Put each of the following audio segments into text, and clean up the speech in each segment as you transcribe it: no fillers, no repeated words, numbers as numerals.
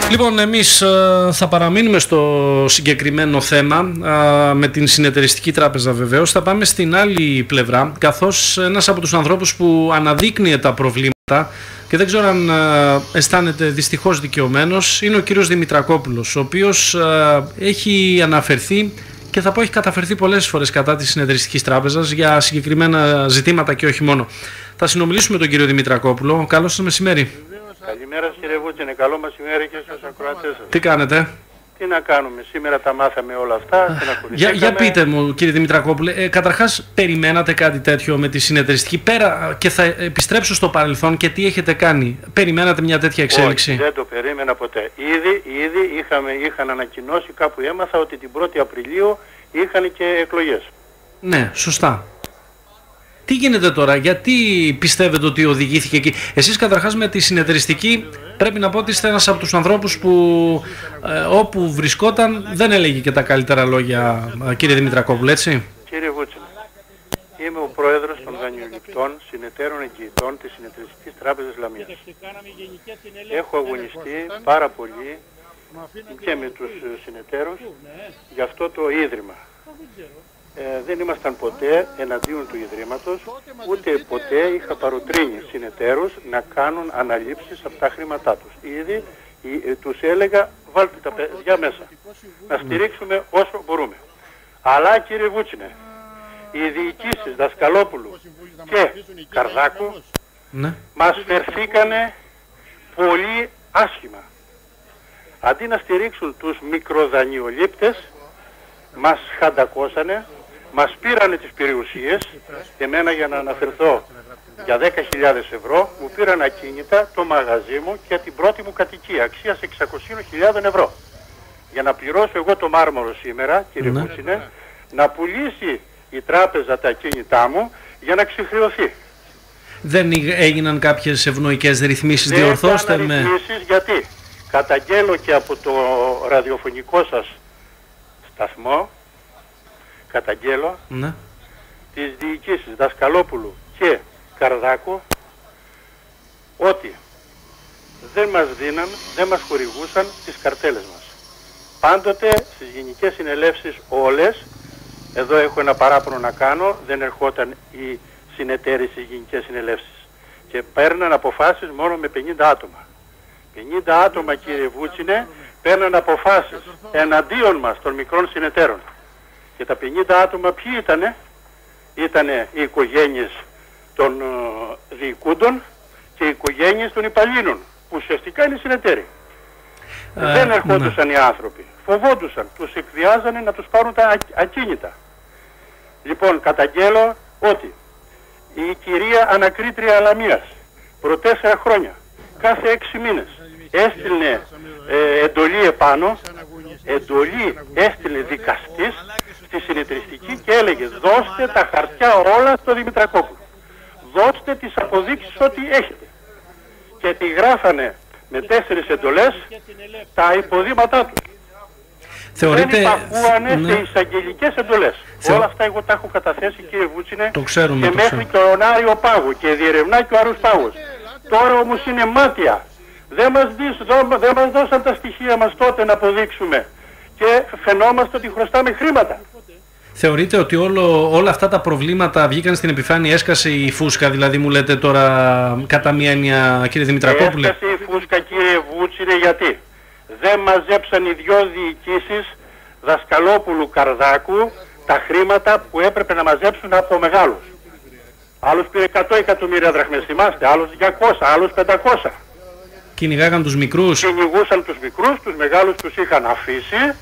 Λοιπόν, εμείς θα παραμείνουμε στο συγκεκριμένο θέμα με την Συνεταιριστική Τράπεζα βεβαίως. Θα πάμε στην άλλη πλευρά, καθώς ένας από τους ανθρώπους που αναδείκνυε τα προβλήματα και δεν ξέρω αν αισθάνεται δυστυχώς δικαιωμένος, είναι ο κύριος Δημητρακόπουλος, ο οποίος έχει αναφερθεί και θα πω έχει καταφερθεί πολλές φορές κατά της Συνεταιριστικής Τράπεζας για συγκεκριμένα ζητήματα και όχι μόνο. Θα συνομιλήσουμε με τον κύριο Δημητρακόπουλο. Καλό σας μεσημέρι. Καλημέρα σας κύριε Βούτσινε, καλό μεσημέρι και στους ακροατές σας. Τι κάνετε? Τι να κάνουμε, σήμερα τα μάθαμε όλα αυτά. Για πείτε μου κύριε Δημητρακόπουλε, καταρχάς περιμένατε κάτι τέτοιο με τη Συνεταιριστική πέρα και θα επιστρέψω στο παρελθόν και τι έχετε κάνει? Περιμένατε μια τέτοια εξέλιξη? Όχι, δεν το περίμενα ποτέ. Ήδη είχαν ανακοινώσει, κάπου έμαθα ότι την 1η Απριλίου είχαν και εκλογές. Ναι, σωστά. Τι γίνεται τώρα, γιατί πιστεύετε ότι οδηγήθηκε εκεί? Εσείς καταρχάς με τη Συνεταιριστική πρέπει να πω ότι είστε ένας από τους ανθρώπους που όπου βρισκόταν δεν έλεγε και τα καλύτερα λόγια, κύριε Δημητρακόπουλε, έτσι? Κύριε Βούτσινε, είμαι ο πρόεδρος των δανειοληπτών συνεταίρων εγγυητών της Συνεταιριστικής Τράπεζας Λαμίας. Έχω αγωνιστεί πάρα πολύ και με τους συνεταίρους για αυτό το ίδρυμα. Δεν ήμασταν ποτέ εναντίον του Ιδρύματος, ούτε ποτέ είχα παροτρύνει συνεταίρους να κάνουν αναλήψεις από τα χρήματά τους. Ήδη τους έλεγα βάλτε τα παιδιά μέσα, να στηρίξουμε όσο μπορούμε. Αλλά κύριε Βούτσινε, οι διοικήσεις Δασκαλόπουλου και Καρδάκου μας φερθήκανε πολύ άσχημα. Αντί να στηρίξουν τους μικροδανειολήπτες, μας χαντακώσανε, μας πήρανε τις περιουσίες, εμένα για να αναφερθώ για 10.000 ευρώ, μου πήραν ακίνητα, το μαγαζί μου και την πρώτη μου κατοικία, αξίας 600.000 ευρώ. Για να πληρώσω εγώ το μάρμαρο σήμερα, κύριε Βούτσινε, να πουλήσει η τράπεζα τα ακίνητά μου για να ξεχρεωθεί. Δεν έγιναν κάποιες ευνοϊκές ρυθμίσεις, διορθώστε με? Ρυθμίσεις, γιατί καταγγέλω και από το ραδιοφωνικό σας σταθμό, καταγγέλω τις διοικήσεις Δασκαλόπουλου και Καρδάκου ότι δεν μας δίναν, δεν μας χορηγούσαν τις καρτέλες μας. Πάντοτε στις γενικές συνελεύσεις όλες, εδώ έχω ένα παράπονο να κάνω, δεν ερχόταν οι συνεταίροι στις γενικές συνελεύσεις και παίρναν αποφάσεις μόνο με 50 άτομα. 50 άτομα κύριε Βούτσινε παίρναν αποφάσεις εναντίον μας των μικρών συνεταίρων. Και τα 50 άτομα ποιοι ήτανε? Ήτανε οι οικογένειες των διοικούντων και οι οικογένειες των υπαλλήλων, που ουσιαστικά είναι συνεταίροι. Δεν ερχόντουσαν οι άνθρωποι. Φοβόντουσαν. Τους εκβιάζανε να τους πάρουν τα ακίνητα. Λοιπόν, καταγγέλω ότι η κυρία Ανακρίτρια Λαμίας προ 4 χρόνια, κάθε 6 μήνες, έστειλε εντολή επάνω, εντολή έστειλε δικαστής στη Συνεταιριστική και έλεγε δώστε τα χαρτιά όλα στο Δημητρακόπουλο. Δώστε τις αποδείξεις ότι έχετε. Και τη γράφανε με 4 εντολές τα υποδήματά τους. Θεωρείτε... Δεν υπακούανε σε εισαγγελικές εντολές. Όλα αυτά εγώ τα έχω καταθέσει κύριε Βούτσινε, το ξέρουμε, και μέχρι και ο Άριο Πάγο και διερευνά και ο Άριος Πάγος. Τώρα όμως είναι μάτια. Δεν μας δώσαν τα στοιχεία μας τότε να αποδείξουμε και φαινόμαστε ότι χρωστάμε χρήματα. Θεωρείτε ότι όλα αυτά τα προβλήματα βγήκαν στην επιφάνεια, έσκασε η φούσκα, δηλαδή μου λέτε τώρα κατά μία έννοια κύριε Δημητρακόπουλε? Έσκασε η φούσκα κύριε Βούτσινε γιατί δεν μαζέψαν οι δυο διοικήσεις Δασκαλόπουλου Καρδάκου τα χρήματα που έπρεπε να μαζέψουν από μεγάλους. Άλλος πήρε 100 εκατομμύρια δραχμές, θυμάστε, άλλος 200, άλλος 500. Κυνηγάγαν τους μικρούς. Κυνηγούσαν τους μικρούς, τους μεγάλους τους είχαν αφήσει,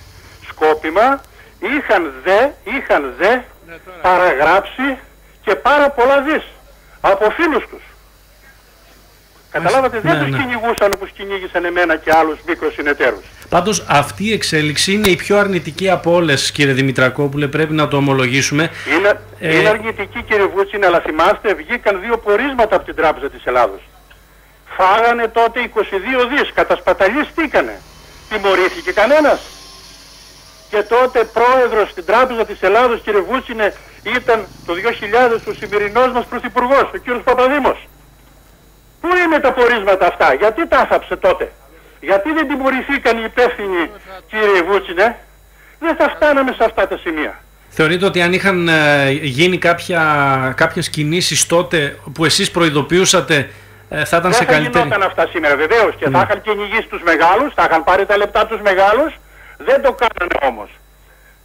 σκόπιμα, είχαν δε παραγράψει και πάρα πολλά δις από φίλους τους. Καταλάβατε, δεν τους κυνηγούσαν όπως κυνήγησαν εμένα και άλλους μικροσυνεταίρους. Πάντως αυτή η εξέλιξη είναι η πιο αρνητική από όλες κύριε Δημητρακόπουλε, πρέπει να το ομολογήσουμε. Είναι αρνητική κύριε Βούτσινε, αλλά θυμάστε βγήκαν 2 πορίσματα από την Τράπεζα της Ελλάδος. Φάγανε τότε 22 δις, κατασπαταλίστηκανε. Τιμωρήθηκε κανένας? Και τότε πρόεδρος στην Τράπεζα της Ελλάδος κύριε Βούτσινε ήταν το 2000 ο σημερινός μας πρωθυπουργός, ο κύριος Παπαδήμος. Πού είναι τα πορίσματα αυτά, γιατί τα άφαψε τότε? Γιατί δεν τιμωρηθήκαν οι υπεύθυνοι, κύριε Βούτσινε? Δεν θα φτάναμε σε αυτά τα σημεία. Θεωρείτε ότι αν είχαν γίνει κάποιες κινήσεις τότε που εσείς προειδοποιούσατε, θα ήταν σε καλύτερη? Δεν θα γινόταν αυτά σήμερα βεβαίως, και θα είχαν κυνηγήσει τους μεγάλους, θα είχαν πάρει τα λεπτά τους μεγάλους. Δεν το κάνανε όμως.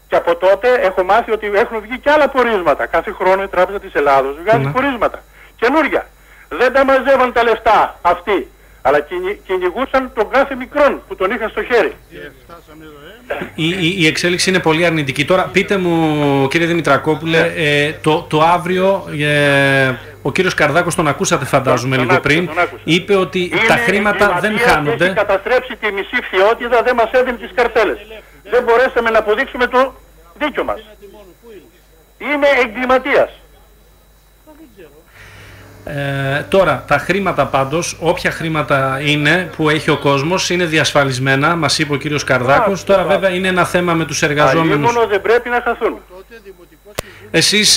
Και από τότε έχω μάθει ότι έχουν βγει και άλλα πορίσματα. Κάθε χρόνο η Τράπεζα της Ελλάδος βγάζει πορίσματα καινούρια. Δεν τα μαζεύαν τα λεφτά αυτοί, αλλά κυνηγούσαν τον κάθε μικρόν που τον είχαν στο χέρι. Η εξέλιξη είναι πολύ αρνητική. Τώρα πείτε μου, κύριε Δημητρακόπουλε, το αύριο ο κύριος Καρδάκος, τον ακούσατε φαντάζομαι λίγο πριν, είπε ότι τα χρήματα δεν χάνονται. Έχει καταστρέψει τη μισή φθιότητα, δεν μας έδινε τις καρτέλες. Δεν μπορέσαμε να αποδείξουμε το δίκιο μας. Είναι εγκληματίας. Τώρα, τα χρήματα πάντως, όποια χρήματα είναι που έχει ο κόσμος, είναι διασφαλισμένα, μας είπε ο κύριος Καρδάκος. Τώρα βέβαια είναι ένα θέμα με τους εργαζόμενους. Μόνο δεν πρέπει να χαθούν.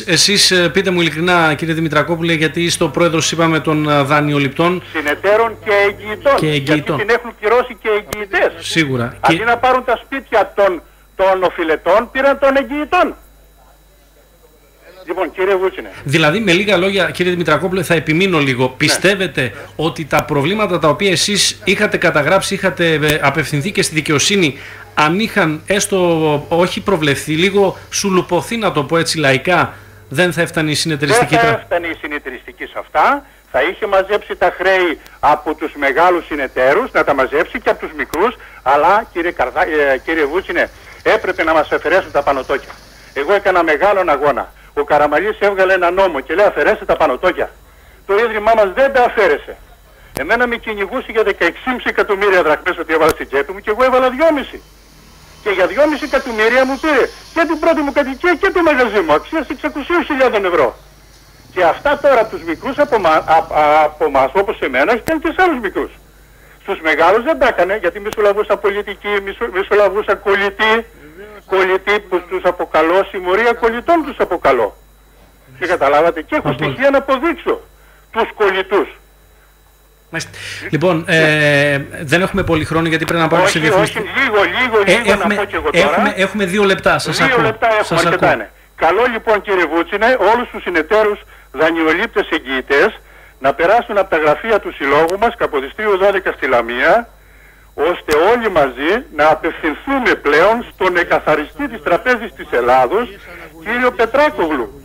Εσείς πείτε μου ειλικρινά, κύριε Δημητρακόπουλε, γιατί είστε ο πρόεδρος, είπαμε, των δανειοληπτών. Συνεταίρων και εγγυητών. Γιατί την έχουν πληρώσει και εγγυητές. Σίγουρα. Αντί να πάρουν τα σπίτια των οφειλετών, πήραν των εγγυητών. Λοιπόν, κύριε Βούτσινε. Δηλαδή, με λίγα λόγια, κύριε Δημητρακόπουλε, θα επιμείνω λίγο. Πιστεύετε ότι τα προβλήματα τα οποία εσείς είχατε καταγράψει, είχατε απευθυνθεί και στη δικαιοσύνη, αν είχαν έστω όχι προβλεφθεί, λίγο σουλουπωθεί, να το πω έτσι λαϊκά, δεν θα έφτανε η συνεταιριστική τράπεζα? Δεν θα έφτανε η συνεταιριστική σε αυτά. Θα είχε μαζέψει τα χρέη από τους μεγάλους συνεταίρους, να τα μαζέψει και από τους μικρούς. Αλλά, κύριε Βούτσινε, έπρεπε να μας αφαιρέσουν τα πανωτόκια. Εγώ έκανα μεγάλον αγώνα. Ο Καραμαλής έβγαλε ένα νόμο και λέει αφαιρέστε τα πανωτόκια. Το Ίδρυμά μας δεν τα αφαίρεσε. Εμένα με κυνηγούσε για 16,5 εκατομμύρια δραχμές ότι έβαλα στην τσέπη μου και εγώ έβαλα 2,5. Και για 2,5 εκατομμύρια μου πήρε και την πρώτη μου κατοικία και το μαγαζί μου, αξίας 600.000 ευρώ. Και αυτά τώρα από τους μικρούς από εμάς, όπως εμένα, έχει κάνει και σε άλλους μικρούς. Στους μεγάλους δεν τα έκανε, γιατί μισολαβούσαν πολιτικοί, μισολαβούσαν κολλητοί που τους αποκαλώ, συμμορία κολλητών τους αποκαλώ. Και καταλάβατε, και έχω στοιχεία να αποδείξω τους κολλητούς. Λοιπόν, δεν έχουμε πολύ χρόνο γιατί πρέπει να πάμε σε διαφημιστική. Λίγο να πω και εγώ τώρα. Έχουμε 2 λεπτά, σας ακούω. 2 λεπτά έχουμε, αρκετά είναι. Καλό λοιπόν, κύριε Βούτσινε, όλους τους συνεταίρους δανειολήπτες εγγυητές να περάσουν από τα γραφεία του συλλόγου μας, Καποδιστρίου 12 στη Λαμία, ώστε όλοι μαζί να απευθυνθούμε πλέον στον εκαθαριστή της Τραπέζης της Ελλάδος, κύριο Πετράκογλου.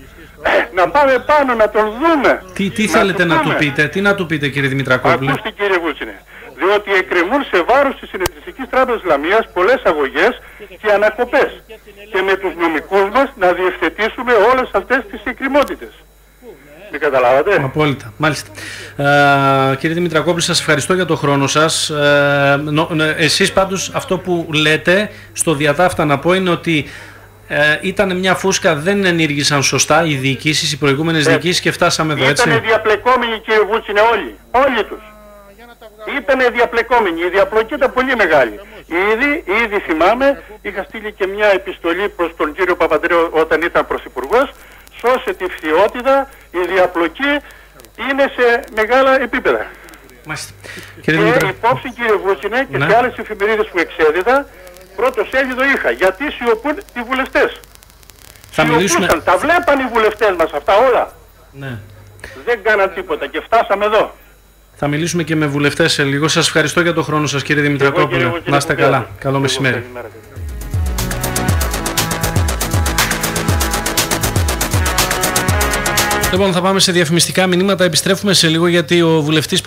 Να πάμε πάνω να τον δούμε. Τι θέλετε να του πείτε, τι να του πείτε, κύριε Δημητρακόπουλε? Ακούστε, κύριε Βούτσινε, διότι εκκρεμούν σε βάρος της Συνεταιριστικής Τράπεζας Λαμίας πολλές αγωγές και ανακοπές, και με τους νομικούς μας να διευθετήσουμε όλες αυτές τις εκκρεμότητες. Δεν καταλάβατε? Απόλυτα, μάλιστα. Κύριε Δημητρακόπουλε, σας ευχαριστώ για το χρόνο σας. Εσείς πάντως αυτό που λέτε στο διατάφτα να πω είναι ότι ήταν μια φούσκα, δεν ενήργησαν σωστά οι διοικήσεις, οι προηγούμενες διοικήσεις και φτάσαμε εδώ, έτσι. Ήτανε διαπλεκόμενοι, κύριε Βούτσινε, όλοι τους. Ήτανε διαπλεκόμενοι, η διαπλοκή ήταν πολύ μεγάλη. Ήδη θυμάμαι, είχα στείλει και μια επιστολή προς τον κύριο Παπαντρέο όταν ήταν πρωθυπουργός, σώσε τη φθιότητα, η διαπλοκή είναι σε μεγάλα επίπεδα. Και υπόψη, κύριε Βούτσινε, και σε άλλες εφημερίδες που εξέδιδα, πρώτο σέλιδο είχα, γιατί σιωπούν οι βουλευτές. Τα βλέπαν οι βουλευτές μας αυτά όλα. Ναι. Δεν κάναν τίποτα και φτάσαμε εδώ. Θα μιλήσουμε και με βουλευτές σε λίγο. Σας ευχαριστώ για το χρόνο σας, κύριε Δημητρακόπουλε. Να είστε καλά. Καλό μεσημέρι. Λοιπόν, θα πάμε σε διαφημιστικά μηνύματα. Επιστρέφουμε σε λίγο γιατί ο βουλευτής